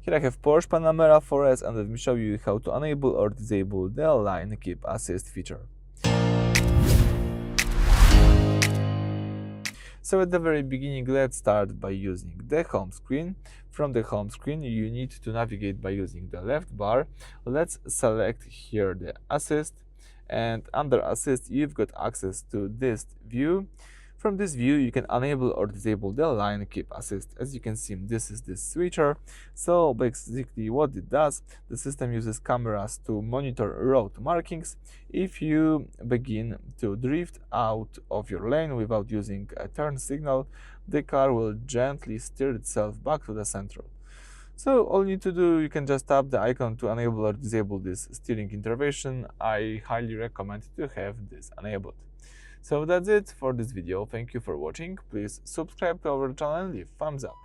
Here I have Porsche Panamera 4S, and let me show you how to enable or disable the line keep assist feature. So at the very beginning, let's start by using the home screen. From the home screen, you need to navigate by using the left bar. Let's select here the assist, and under assist, you've got access to this view. From this view, you can enable or disable the line keep assist. As you can see, this is the switcher. So basically what it does, the system uses cameras to monitor road markings. If you begin to drift out of your lane without using a turn signal, the car will gently steer itself back to the central. So all you need to do, you can just tap the icon to enable or disable this steering intervention. I highly recommend to have this enabled. So that's it for this video. Thank you for watching. Please subscribe to our channel and leave thumbs up.